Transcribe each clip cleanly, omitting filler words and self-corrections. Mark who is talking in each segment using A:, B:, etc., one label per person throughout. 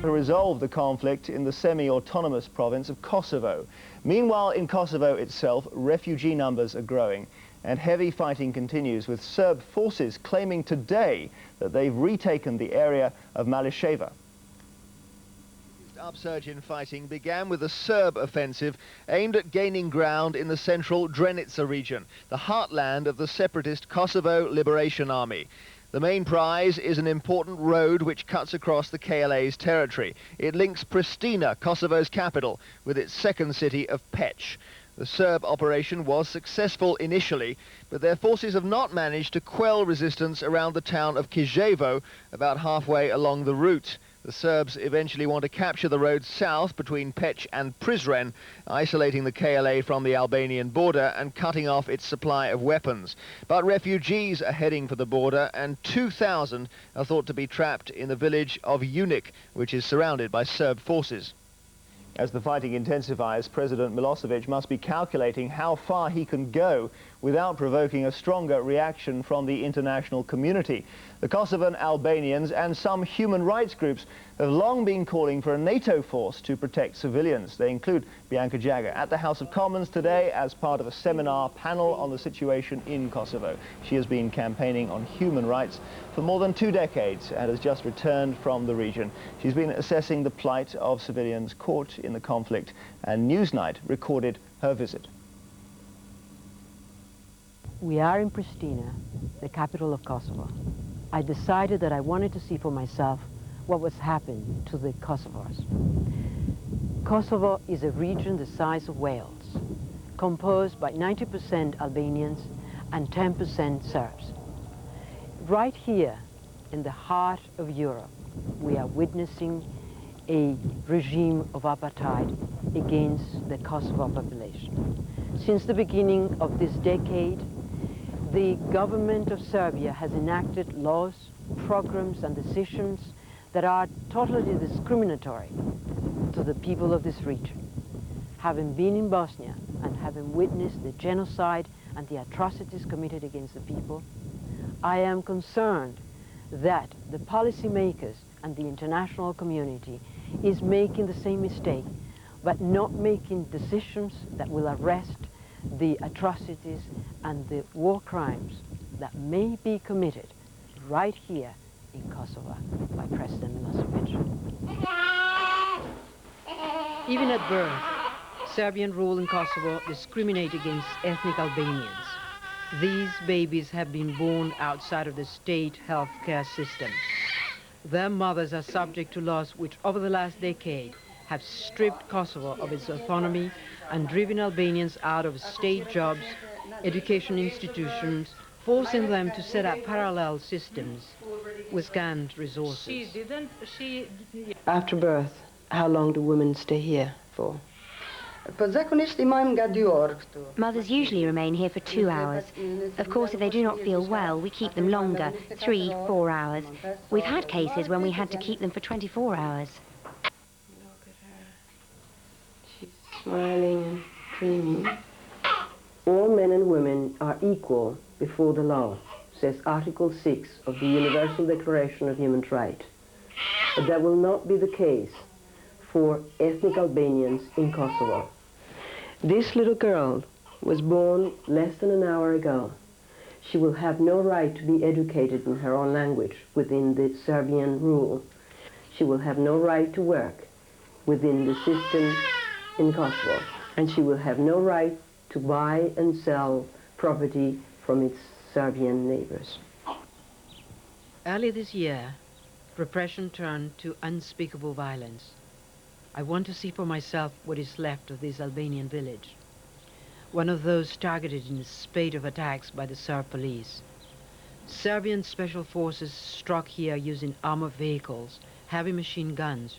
A: To resolve the conflict in the semi-autonomous province of Kosovo. Meanwhile, in Kosovo itself, refugee numbers are growing and heavy fighting continues, with Serb forces claiming today that they've retaken the area of Mališeva. The upsurge in fighting began with a Serb offensive aimed at gaining ground in the central Drenica region, the heartland of the separatist Kosovo Liberation Army. The main prize is an important road which cuts across the KLA's territory. It links Pristina, Kosovo's capital, with its second city of Peć. The Serb operation was successful initially, but their forces have not managed to quell resistance around the town of Kijevo, about halfway along the route. The Serbs eventually want to capture the road south between Peć and Prizren, isolating the KLA from the Albanian border and cutting off its supply of weapons. But refugees are heading for the border, and 2,000 are thought to be trapped in the village of Unic, which is surrounded by Serb forces. As the fighting intensifies, President Milosevic must be calculating how far he can go without provoking a stronger reaction from the international community. The Kosovan Albanians and some human rights groups have long been calling for a NATO force to protect civilians. They include Bianca Jagger at the House of Commons today as part of a seminar panel on the situation in Kosovo. She has been campaigning on human rights for more than 2 decades and has just returned from the region. She's been assessing the plight of civilians caught in the conflict, and Newsnight recorded her visit.
B: We are in Pristina, the capital of Kosovo. I decided that I wanted to see for myself what was happening to the Kosovars. Kosovo is a region the size of Wales, composed by 90% Albanians and 10% Serbs. Right here, in the heart of Europe, we are witnessing a regime of apartheid against the Kosovo population. Since the beginning of this decade, the government of Serbia has enacted laws, programs and decisions that are totally discriminatory to the people of this region. Having been in Bosnia and having witnessed the genocide and the atrocities committed against the people, I am concerned that the policymakers and the international community is making the same mistake, but not making decisions that will arrest the atrocities and the war crimes that may be committed right here in Kosovo by President Milosevic. Even at birth, Serbian rule in Kosovo discriminates against ethnic Albanians. These babies have been born outside of the state health care system. Their mothers are subject to laws which over the last decade have stripped Kosovo of its autonomy and driven Albanians out of state jobs, education institutions, forcing them to set up parallel systems with scant resources. After birth, how long do women stay here for?
C: Mothers usually remain here for 2 hours. Of course, if they do not feel well, we keep them longer, 3, 4 hours. We've had cases when we had to keep them for 24 hours.
B: Look at her. She's smiling and dreaming. All men and women are equal before the law, says Article 6 of the Universal Declaration of Human Rights. But that will not be the case for ethnic Albanians in Kosovo. This little girl was born less than an hour ago. She will have no right to be educated in her own language within the Serbian rule. She will have no right to work within the system in Kosovo. And she will have no right to buy and sell property from its Serbian neighbors. Early this year, repression turned to unspeakable violence. I want to see for myself what is left of this Albanian village. One of those targeted in a spate of attacks by the Serb police. Serbian special forces struck here using armored vehicles, heavy machine guns,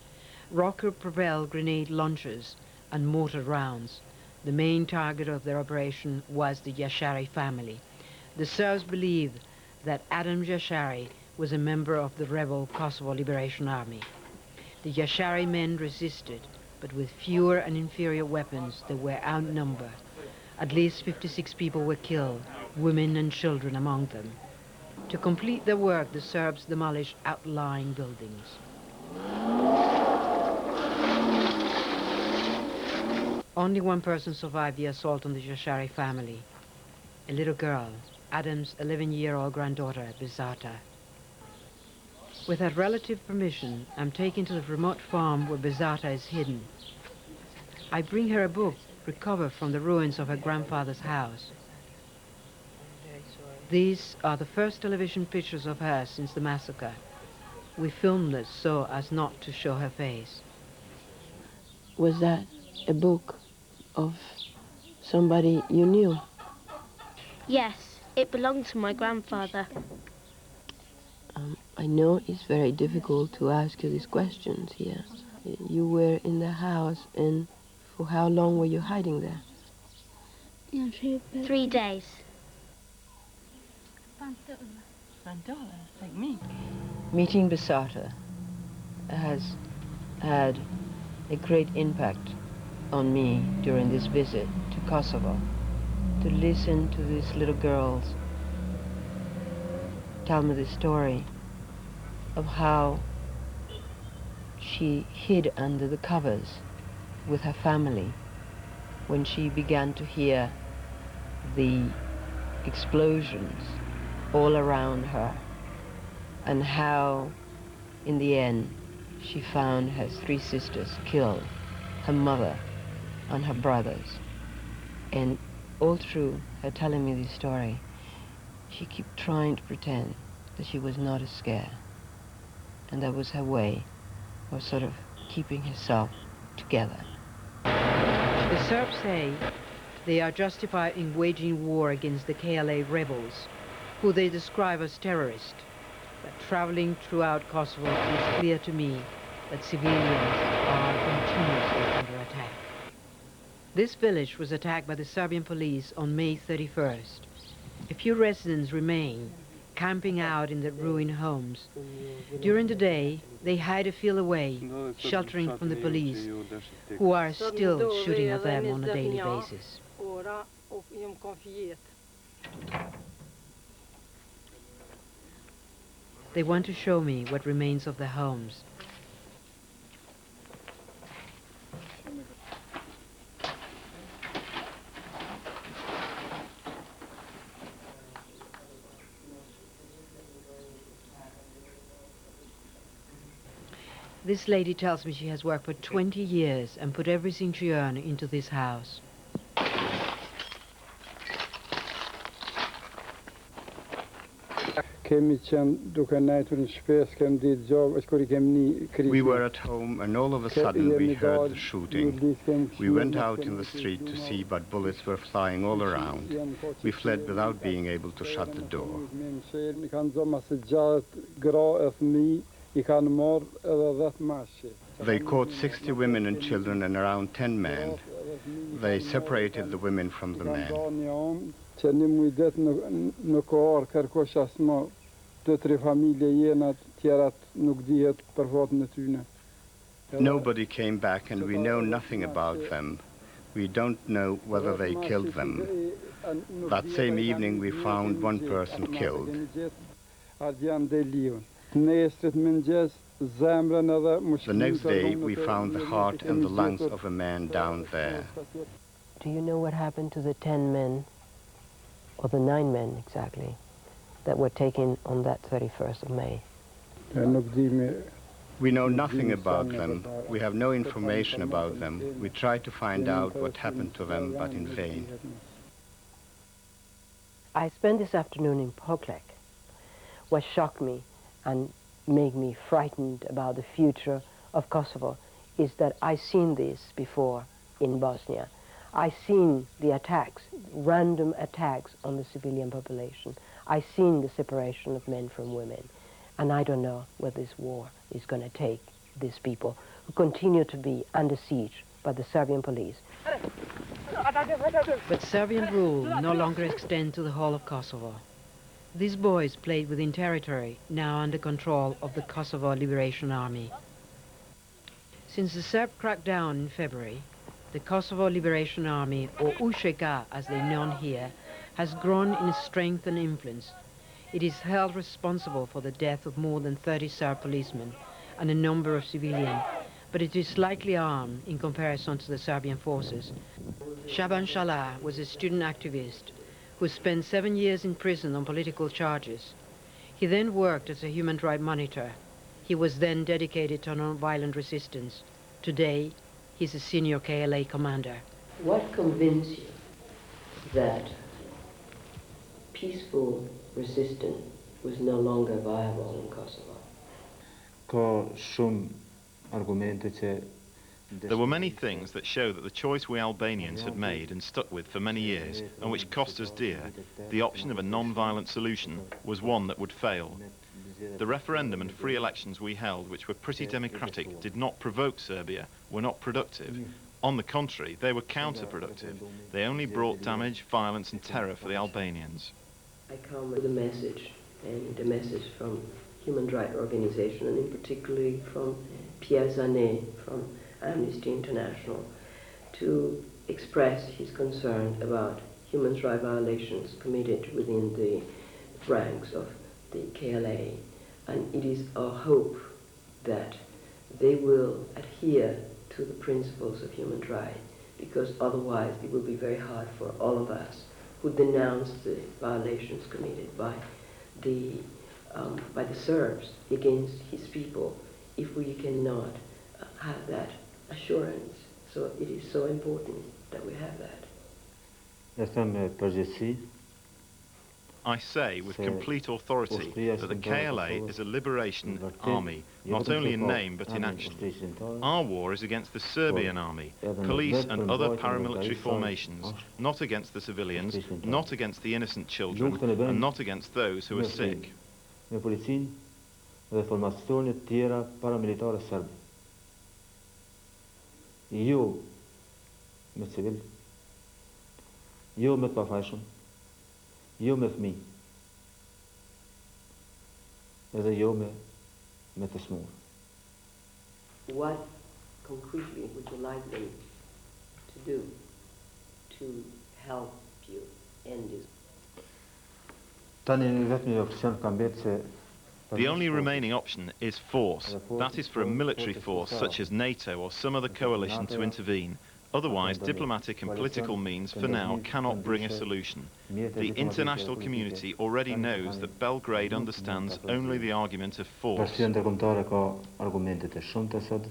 B: rocket-propelled grenade launchers, and mortar rounds. The main target of their operation was the Jashari family. The Serbs believed that Adam Jashari was a member of the rebel Kosovo Liberation Army. The Jashari men resisted, but with fewer and inferior weapons, they were outnumbered. At least 56 people were killed, women and children among them. To complete their work, the Serbs demolished outlying buildings.
D: Only one person survived the assault on the Jashari family, a little girl, Adam's 11-year-old granddaughter, Bezata. With her relative permission, I'm taken to the remote farm where Bezata is hidden. I bring her a book recovered from the ruins of her grandfather's house. These are the first television pictures of her since the massacre. We filmed it so as not to show her face.
B: Was that a book of somebody you knew?
E: Yes, it belonged to my grandfather.
B: I know it's very difficult to ask you these questions here. You were in the house, and for how long were you hiding there?
E: 3 days.
B: Like me. Meeting Bezata has had a great impact on me during this visit to Kosovo. To listen to these little girls tell me the story of how she hid under the covers with her family when she began to hear the explosions all around her, and how in the end she found her 3 sisters killed, her mother and her brothers. And all through her telling me this story, she kept trying to pretend that she was not as scared. And that was her way of sort of keeping herself together.
D: The Serbs say they are justified in waging war against the KLA rebels, who they describe as terrorists. But traveling throughout Kosovo, it is clear to me that civilians are continuously under attack. This village was attacked by the Serbian police on May 31st. A few residents remain, camping out in the ruined homes. During the day, they hide a field away, sheltering from the police, who are still shooting at them on a daily basis. They want to show me what remains of their homes. This lady tells me she has worked for 20 years and put everything she earned into this house.
F: We were at home and all of a sudden we heard the shooting. We went out in the street to see, but bullets were flying all around. We fled without being able to shut the door. They caught 60 women and children and around 10 men. They separated the women from the men. Nobody came back and we know nothing about them. We don't know whether they killed them. That same evening we found one person killed. The next day we found the heart and the lungs of a man down there.
B: Do you know what happened to the 10 men, or the 9 men exactly, that were taken on that 31st of May?
F: We know nothing about them. We have no information about them. We tried to find out what happened to them, but in vain.
B: I spent this afternoon in Poklek. What shocked me and made me frightened about the future of Kosovo is that I've seen this before in Bosnia. I've seen the attacks, random attacks on the civilian population. I've seen the separation of men from women. And I don't know where this war is going to take these people who continue to be under siege by the Serbian police.
D: But Serbian rule no longer extends to the whole of Kosovo. These boys played within territory now under control of the Kosovo Liberation Army. Since the Serb crackdown in February, the Kosovo Liberation Army, or USHK as they're known here, has grown in strength and influence. It is held responsible for the death of more than 30 Serb policemen and a number of civilians, but it is slightly armed in comparison to the Serbian forces. Shaban Shalah was a student activist who spent 7 years in prison on political charges. He then worked as a human rights monitor. He was then dedicated to non-violent resistance. Today, he's a senior KLA commander.
B: What convinced you that peaceful resistance was no longer viable in Kosovo?
G: There were many things that show that the choice we Albanians had made and stuck with for many years, and which cost us dear, the option of a non-violent solution, was one that would fail. The referendum and free elections we held, which were pretty democratic, did not provoke Serbia, were not productive. On the contrary, they were counterproductive. They only brought damage, violence and terror for the Albanians.
B: I come with a message, and a message from human rights organization, and in particularly from Pierre Zanet from Amnesty International, to express his concern about human rights violations committed within the ranks of the KLA. And it is our hope that they will adhere to the principles of human rights, because otherwise it will be very hard for all of us who denounce the violations committed by the Serbs against his people if we cannot have that assurance. So it is so important that we have that.
G: I say with complete authority that the KLA is a liberation army, not only in name but in action. Our war is against the Serbian army, police and other paramilitary formations, not against the civilians, not against the innocent children, and not against those who are sick.
H: Jo me fëmijë, edhe jo me të smur.
B: What concretely would you like them to do to help you end this?
H: Tani vetëm opsion ka mbetë se
G: The only remaining option is force. That is for a military force such as NATO or some other coalition to intervene. Otherwise, diplomatic and political means for now cannot bring a solution. The international community already knows that Belgrade understands only the argument of force.
H: Bashkia ndërkombëtare ka argumentet e shumta sot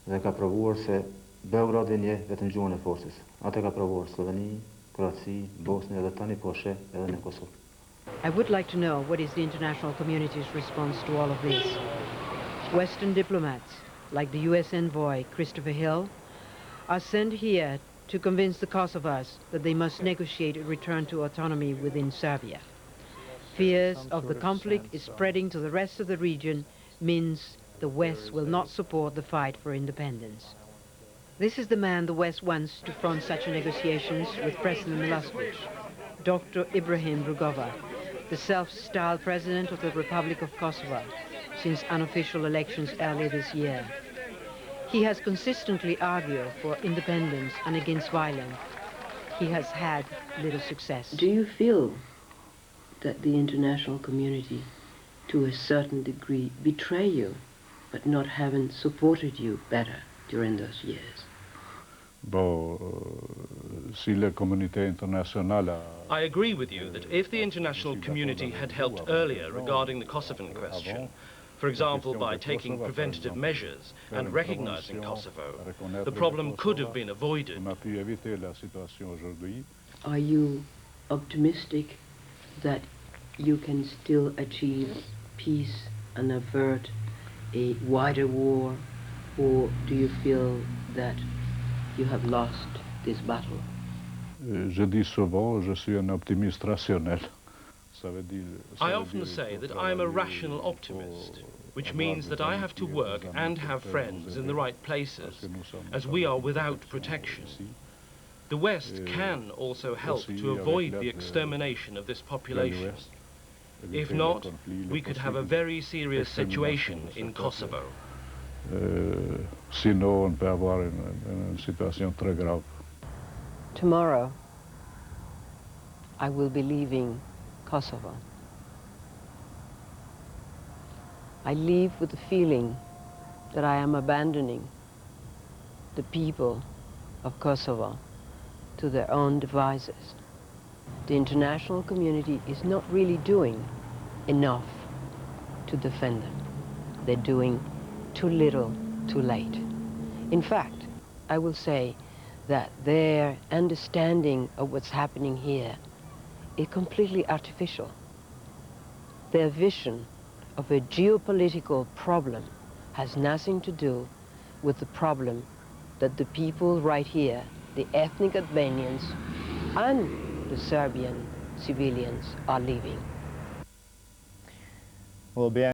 H: dhe ka provuar se Beogradi njeh vetëm gjuhën e forcës. Atë ka provuar Sloveni, Kroaci, Bosnia dhe tani po sheh edhe në Kosovë.
D: I would like to know what is the international community's response to all of this. Western diplomats, like the US envoy Christopher Hill, are sent here to convince the Kosovars that they must negotiate a return to autonomy within Serbia. Fears of the conflict is spreading to the rest of the region means the West will not support the fight for independence. This is the man the West wants to front such negotiations with President Milosevic, Dr. Ibrahim Rugova, the self-styled president of the Republic of Kosovo since unofficial elections earlier this year. He has consistently argued for independence and against violence. He has had little success.
B: Do you feel that the international community, to a certain degree, betray you, but not having supported you better during those years?
I: I agree with you that if the international community had helped earlier regarding the Kosovan question, for example, by taking preventative measures and recognizing Kosovo, the problem could have been avoided.
B: Are you optimistic that you can still achieve peace and avert a wider war, or do you feel that you have lost this battle?
I: Je dis souvent, je suis un optimiste rationnel. I often say that I am a rational optimist, which means that I have to work and have friends in the right places, as we are without protection. The West can also help to avoid the extermination of this population. If not, we could have a very serious situation in Kosovo.
B: Tomorrow, I will be leaving Kosovo. I leave with the feeling that I am abandoning the people of Kosovo to their own devices. The international community is not really doing enough to defend them. They're doing too little, too late. In fact, I will say that their understanding of what's happening here is completely artificial. Their vision of a geopolitical problem has nothing to do with the problem that the people right here, the ethnic Albanians and the Serbian civilians, are living.
A: Well,